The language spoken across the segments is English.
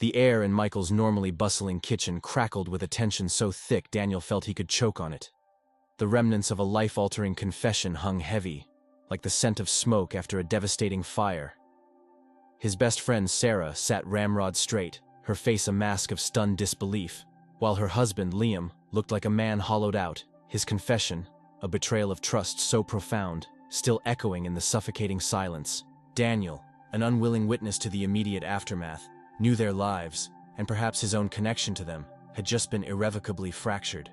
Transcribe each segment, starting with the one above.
The air in Michael's normally bustling kitchen crackled with a tension so thick Daniel felt he could choke on it. The remnants of a life-altering confession hung heavy, like the scent of smoke after a devastating fire. His best friend Sarah sat ramrod straight, her face a mask of stunned disbelief, while her husband, Liam, looked like a man hollowed out, his confession, a betrayal of trust so profound, still echoing in the suffocating silence. Daniel, an unwilling witness to the immediate aftermath, knew their lives, and perhaps his own connection to them, had just been irrevocably fractured.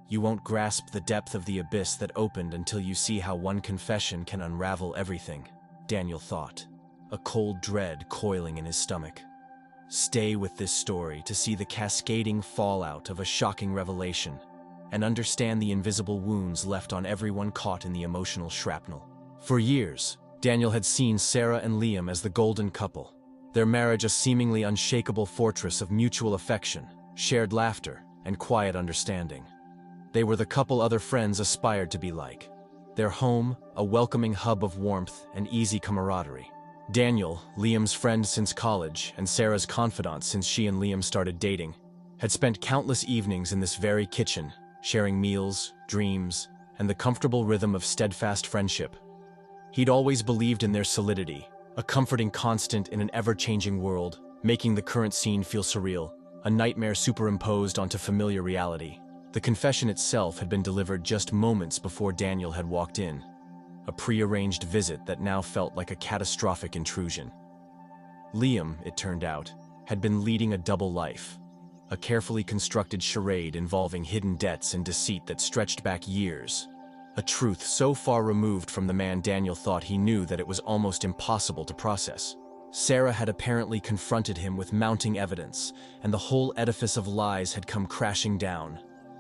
You won't grasp the depth of the abyss that opened until you see how one confession can unravel everything, Daniel thought, a cold dread coiling in his stomach. Stay with this story to see the cascading fallout of a shocking revelation, and understand the invisible wounds left on everyone caught in the emotional shrapnel. For years, Daniel had seen Sarah and Liam as the golden couple, their marriage a seemingly unshakable fortress of mutual affection, shared laughter, and quiet understanding. They were the couple other friends aspired to be like. Their home, a welcoming hub of warmth and easy camaraderie. Daniel, Liam's friend since college and Sarah's confidant since she and Liam started dating, had spent countless evenings in this very kitchen, sharing meals, dreams, and the comfortable rhythm of steadfast friendship. He'd always believed in their solidity, a comforting constant in an ever-changing world, making the current scene feel surreal, a nightmare superimposed onto familiar reality. The confession itself had been delivered just moments before Daniel had walked in, a prearranged visit that now felt like a catastrophic intrusion. Liam, it turned out, had been leading a double life, a carefully constructed charade involving hidden debts and deceit that stretched back years, a truth so far removed from the man Daniel thought he knew that it was almost impossible to process. Sarah had apparently confronted him with mounting evidence, and the whole edifice of lies had come crashing down.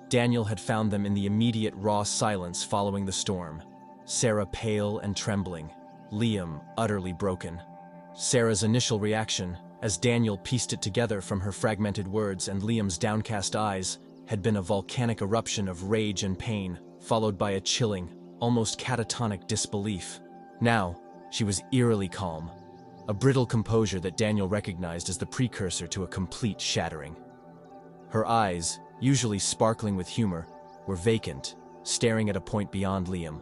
Daniel had found them in the immediate raw silence following the storm. Sarah pale and trembling, Liam utterly broken. Sarah's initial reaction, as Daniel pieced it together from her fragmented words and Liam's downcast eyes, had been a volcanic eruption of rage and pain, followed by a chilling, almost catatonic disbelief. Now, she was eerily calm, a brittle composure that Daniel recognized as the precursor to a complete shattering. Her eyes, usually sparkling with humor, were vacant, staring at a point beyond Liam,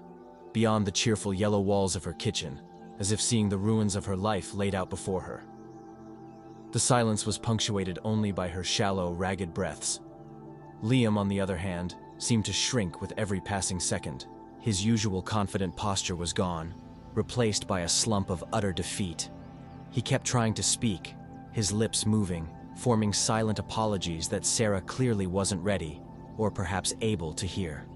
beyond the cheerful yellow walls of her kitchen, as if seeing the ruins of her life laid out before her. The silence was punctuated only by her shallow, ragged breaths. Liam, on the other hand, seemed to shrink with every passing second. His usual confident posture was gone, replaced by a slump of utter defeat. He kept trying to speak, his lips moving, forming silent apologies that Sarah clearly wasn't ready, or perhaps able to hear.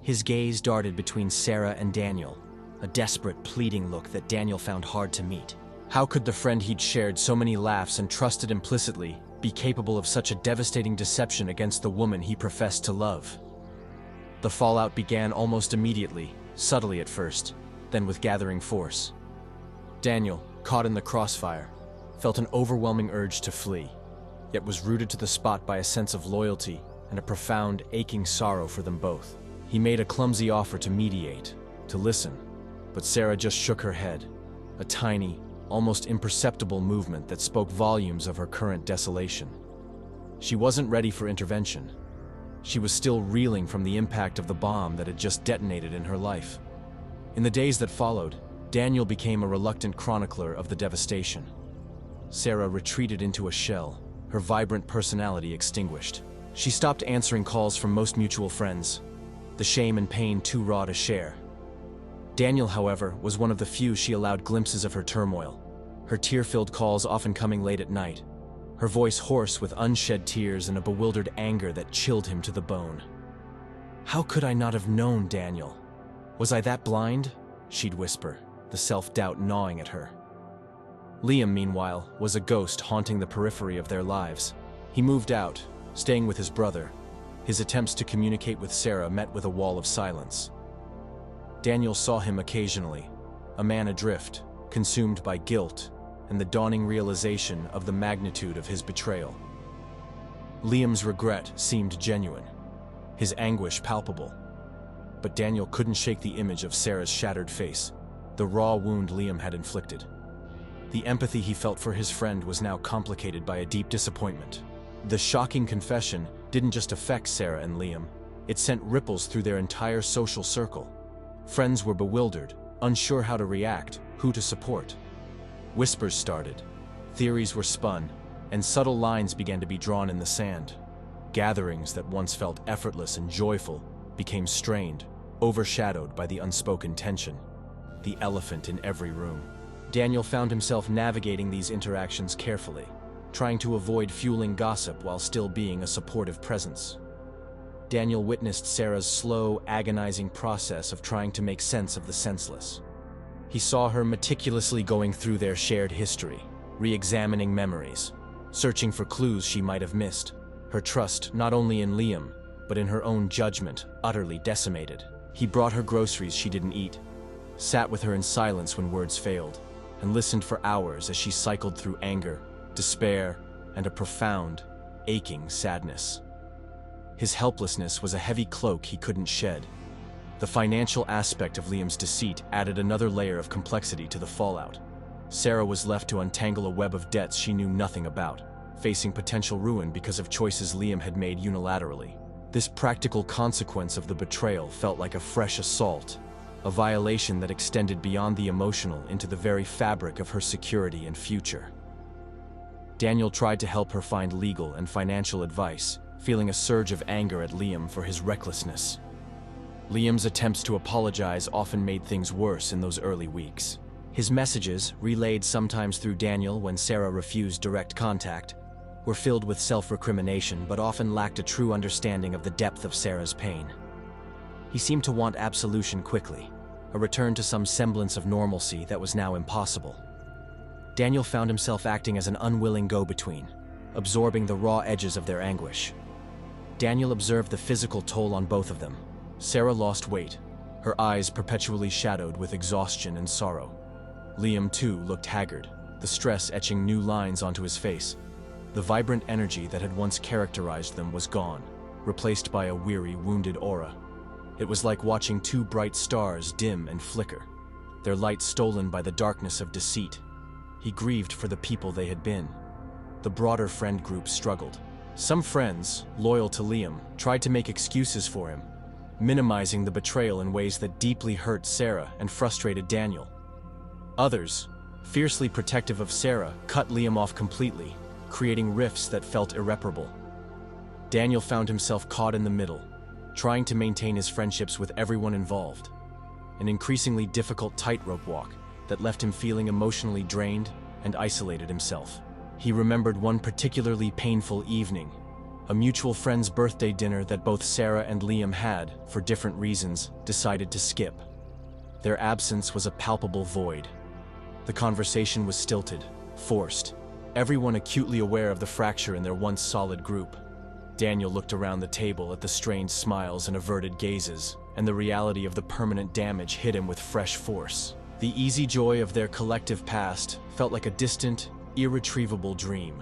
His gaze darted between Sarah and Daniel, a desperate, pleading look that Daniel found hard to meet. How could the friend he'd shared so many laughs and trusted implicitly be capable of such a devastating deception against the woman he professed to love? The fallout began almost immediately, subtly at first, then with gathering force. Daniel, caught in the crossfire, felt an overwhelming urge to flee, yet was rooted to the spot by a sense of loyalty and a profound, aching sorrow for them both. He made a clumsy offer to mediate, to listen, but Sarah just shook her head, a tiny, almost imperceptible movement that spoke volumes of her current desolation. She wasn't ready for intervention. She was still reeling from the impact of the bomb that had just detonated in her life. In the days that followed, Daniel became a reluctant chronicler of the devastation. Sarah retreated into a shell, her vibrant personality extinguished. She stopped answering calls from most mutual friends, the shame and pain too raw to share. Daniel, however, was one of the few she allowed glimpses of her turmoil, her tear-filled calls often coming late at night, her voice hoarse with unshed tears and a bewildered anger that chilled him to the bone. "How could I not have known, Daniel? Was I that blind?" she'd whisper, the self-doubt gnawing at her. Liam, meanwhile, was a ghost haunting the periphery of their lives. He moved out, staying with his brother. His attempts to communicate with Sarah met with a wall of silence. Daniel saw him occasionally, a man adrift, consumed by guilt and the dawning realization of the magnitude of his betrayal. Liam's regret seemed genuine, his anguish palpable. But Daniel couldn't shake the image of Sarah's shattered face, the raw wound Liam had inflicted. The empathy he felt for his friend was now complicated by a deep disappointment. The shocking confession didn't just affect Sarah and Liam, it sent ripples through their entire social circle. Friends were bewildered, unsure how to react, who to support. Whispers started, theories were spun, and subtle lines began to be drawn in the sand. Gatherings that once felt effortless and joyful became strained, overshadowed by the unspoken tension, the elephant in every room. Daniel found himself navigating these interactions carefully, trying to avoid fueling gossip while still being a supportive presence. Daniel witnessed Sarah's slow, agonizing process of trying to make sense of the senseless. He saw her meticulously going through their shared history, re-examining memories, searching for clues she might have missed, her trust not only in Liam, but in her own judgment utterly decimated. He brought her groceries she didn't eat, sat with her in silence when words failed, and listened for hours as she cycled through anger, despair, and a profound, aching sadness. His helplessness was a heavy cloak he couldn't shed. The financial aspect of Liam's deceit added another layer of complexity to the fallout. Sarah was left to untangle a web of debts she knew nothing about, facing potential ruin because of choices Liam had made unilaterally. This practical consequence of the betrayal felt like a fresh assault, a violation that extended beyond the emotional into the very fabric of her security and future. Daniel tried to help her find legal and financial advice, feeling a surge of anger at Liam for his recklessness. Liam's attempts to apologize often made things worse in those early weeks. His messages, relayed sometimes through Daniel when Sarah refused direct contact, were filled with self-recrimination but often lacked a true understanding of the depth of Sarah's pain. He seemed to want absolution quickly, a return to some semblance of normalcy that was now impossible. Daniel found himself acting as an unwilling go-between, absorbing the raw edges of their anguish. Daniel observed the physical toll on both of them. Sarah lost weight, her eyes perpetually shadowed with exhaustion and sorrow. Liam, too, looked haggard, the stress etching new lines onto his face. The vibrant energy that had once characterized them was gone, replaced by a weary, wounded aura. It was like watching two bright stars dim and flicker, their light stolen by the darkness of deceit. He grieved for the people they had been. The broader friend group struggled. Some friends, loyal to Liam, tried to make excuses for him, minimizing the betrayal in ways that deeply hurt Sarah and frustrated Daniel. Others, fiercely protective of Sarah, cut Liam off completely, creating rifts that felt irreparable. Daniel found himself caught in the middle, trying to maintain his friendships with everyone involved, an increasingly difficult tightrope walk that left him feeling emotionally drained and isolated himself. He remembered one particularly painful evening, a mutual friend's birthday dinner that both Sarah and Liam had, for different reasons, decided to skip. Their absence was a palpable void. The conversation was stilted, forced, everyone acutely aware of the fracture in their once solid group. Daniel looked around the table at the strained smiles and averted gazes, and the reality of the permanent damage hit him with fresh force. The easy joy of their collective past felt like a distant, irretrievable dream.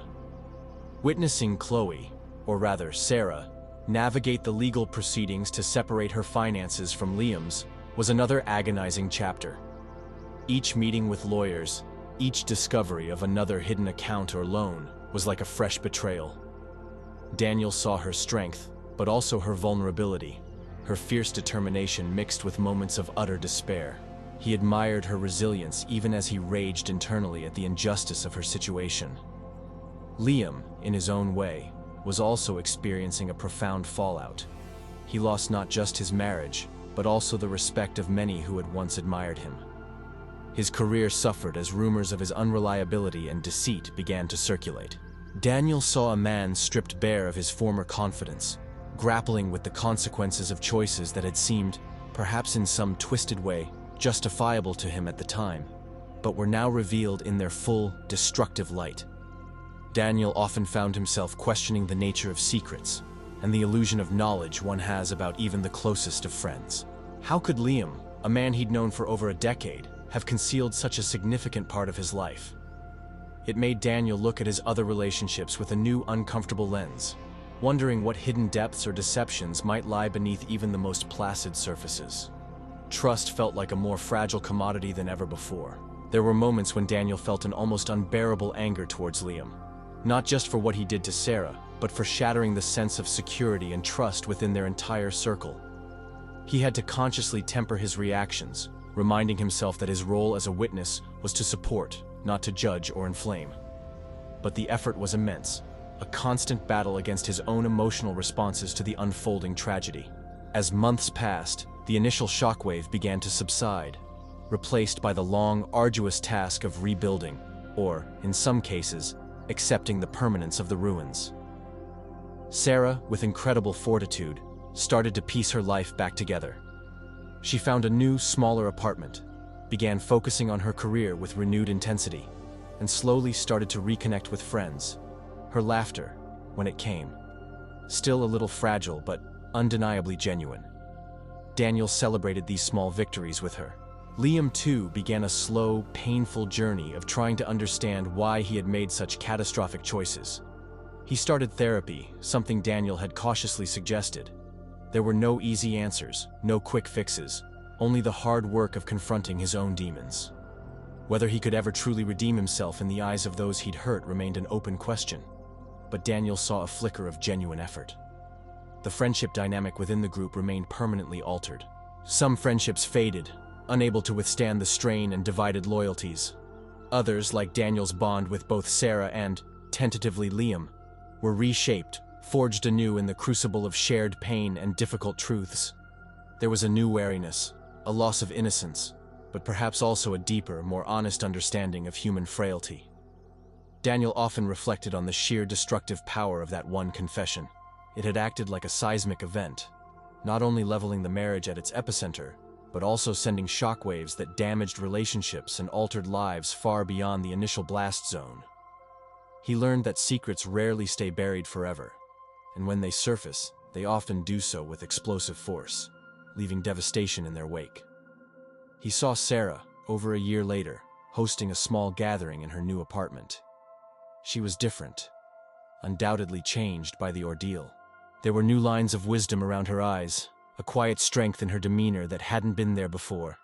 Witnessing Chloe, or rather Sarah, navigate the legal proceedings to separate her finances from Liam's was another agonizing chapter. Each meeting with lawyers, each discovery of another hidden account or loan was like a fresh betrayal. Daniel saw her strength, but also her vulnerability, her fierce determination mixed with moments of utter despair. He admired her resilience even as he raged internally at the injustice of her situation. Liam, in his own way, was also experiencing a profound fallout. He lost not just his marriage, but also the respect of many who had once admired him. His career suffered as rumors of his unreliability and deceit began to circulate. Daniel saw a man stripped bare of his former confidence, grappling with the consequences of choices that had seemed, perhaps in some twisted way, justifiable to him at the time, but were now revealed in their full, destructive light. Daniel often found himself questioning the nature of secrets and the illusion of knowledge one has about even the closest of friends. How could Liam, a man he'd known for over a decade, have concealed such a significant part of his life? It made Daniel look at his other relationships with a new, uncomfortable lens, wondering what hidden depths or deceptions might lie beneath even the most placid surfaces. Trust felt like a more fragile commodity than ever before. There were moments when Daniel felt an almost unbearable anger towards Liam. Not just for what he did to Sarah, but for shattering the sense of security and trust within their entire circle. He had to consciously temper his reactions, reminding himself that his role as a witness was to support, not to judge or inflame. But the effort was immense, a constant battle against his own emotional responses to the unfolding tragedy. As months passed, the initial shockwave began to subside, replaced by the long, arduous task of rebuilding, or, in some cases, accepting the permanence of the ruins. Sarah, with incredible fortitude, started to piece her life back together. She found a new, smaller apartment, began focusing on her career with renewed intensity, and slowly started to reconnect with friends. Her laughter, when it came, still a little fragile but undeniably genuine. Daniel celebrated these small victories with her. Liam, too, began a slow, painful journey of trying to understand why he had made such catastrophic choices. He started therapy, something Daniel had cautiously suggested. There were no easy answers, no quick fixes, only the hard work of confronting his own demons. Whether he could ever truly redeem himself in the eyes of those he'd hurt remained an open question, but Daniel saw a flicker of genuine effort. The friendship dynamic within the group remained permanently altered. Some friendships faded, unable to withstand the strain and divided loyalties. Others, like Daniel's bond with both Sarah and, tentatively, Liam, were reshaped, forged anew in the crucible of shared pain and difficult truths. There was a new wariness, a loss of innocence, but perhaps also a deeper, more honest understanding of human frailty. Daniel often reflected on the sheer destructive power of that one confession. It had acted like a seismic event, not only leveling the marriage at its epicenter, but also sending shockwaves that damaged relationships and altered lives far beyond the initial blast zone. He learned that secrets rarely stay buried forever, and when they surface, they often do so with explosive force, leaving devastation in their wake. He saw Sarah, over a year later, hosting a small gathering in her new apartment. She was different, undoubtedly changed by the ordeal. There were new lines of wisdom around her eyes, a quiet strength in her demeanor that hadn't been there before.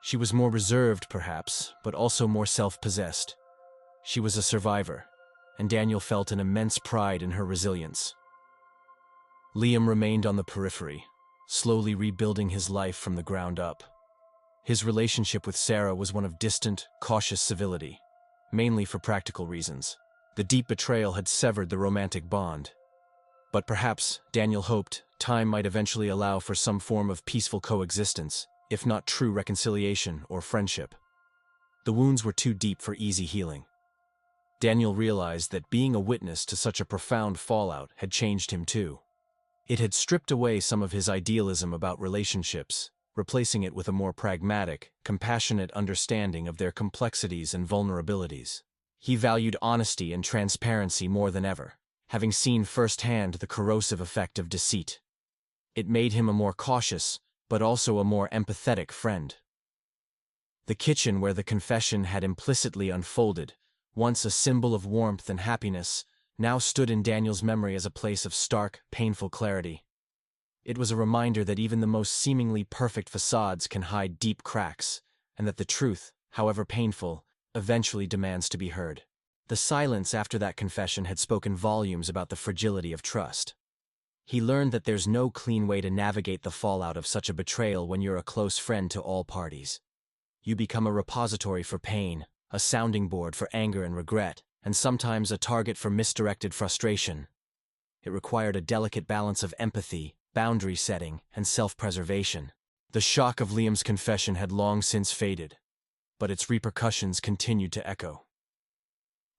She was more reserved, perhaps, but also more self-possessed. She was a survivor, and Daniel felt an immense pride in her resilience. Liam remained on the periphery, slowly rebuilding his life from the ground up. His relationship with Sarah was one of distant, cautious civility, mainly for practical reasons. The deep betrayal had severed the romantic bond. But perhaps, Daniel hoped, time might eventually allow for some form of peaceful coexistence, if not true reconciliation or friendship. The wounds were too deep for easy healing. Daniel realized that being a witness to such a profound fallout had changed him too. It had stripped away some of his idealism about relationships, replacing it with a more pragmatic, compassionate understanding of their complexities and vulnerabilities. He valued honesty and transparency more than ever, having seen firsthand the corrosive effect of deceit. It made him a more cautious, but also a more empathetic friend. The kitchen where the confession had implicitly unfolded, once a symbol of warmth and happiness, now stood in Daniel's memory as a place of stark, painful clarity. It was a reminder that even the most seemingly perfect facades can hide deep cracks, and that the truth, however painful, eventually demands to be heard. The silence after that confession had spoken volumes about the fragility of trust. He learned that there's no clean way to navigate the fallout of such a betrayal when you're a close friend to all parties. You become a repository for pain, a sounding board for anger and regret, and sometimes a target for misdirected frustration. It required a delicate balance of empathy, boundary setting, and self-preservation. The shock of Liam's confession had long since faded, but its repercussions continued to echo.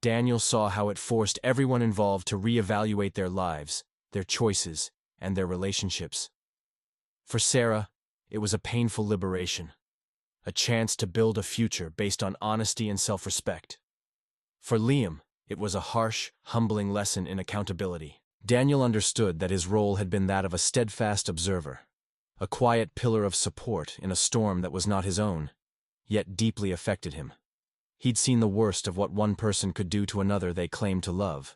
Daniel saw how it forced everyone involved to reevaluate their lives, their choices, and their relationships. For Sarah, it was a painful liberation, a chance to build a future based on honesty and self-respect. For Liam, it was a harsh, humbling lesson in accountability. Daniel understood that his role had been that of a steadfast observer, a quiet pillar of support in a storm that was not his own, yet deeply affected him. He'd seen the worst of what one person could do to another they claimed to love.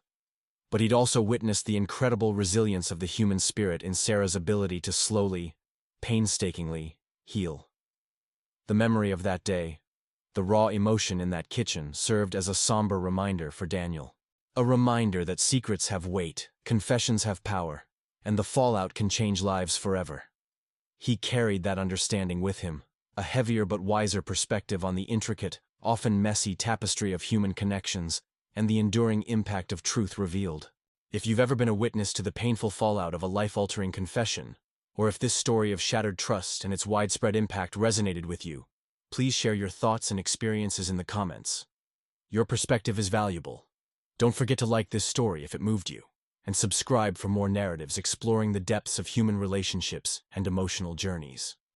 But he'd also witnessed the incredible resilience of the human spirit in Sarah's ability to slowly, painstakingly, heal. The memory of that day, The raw emotion in that kitchen served as a somber reminder for Daniel. A reminder that secrets have weight, confessions have power, and the fallout can change lives forever. He carried that understanding with him, a heavier but wiser perspective on the intricate, often messy tapestry of human connections and the enduring impact of truth revealed. If you've ever been a witness to the painful fallout of a life-altering confession, or if this story of shattered trust and its widespread impact resonated with you, please share your thoughts and experiences in the comments. Your perspective is valuable. Don't forget to like this story if it moved you, and subscribe for more narratives exploring the depths of human relationships and emotional journeys.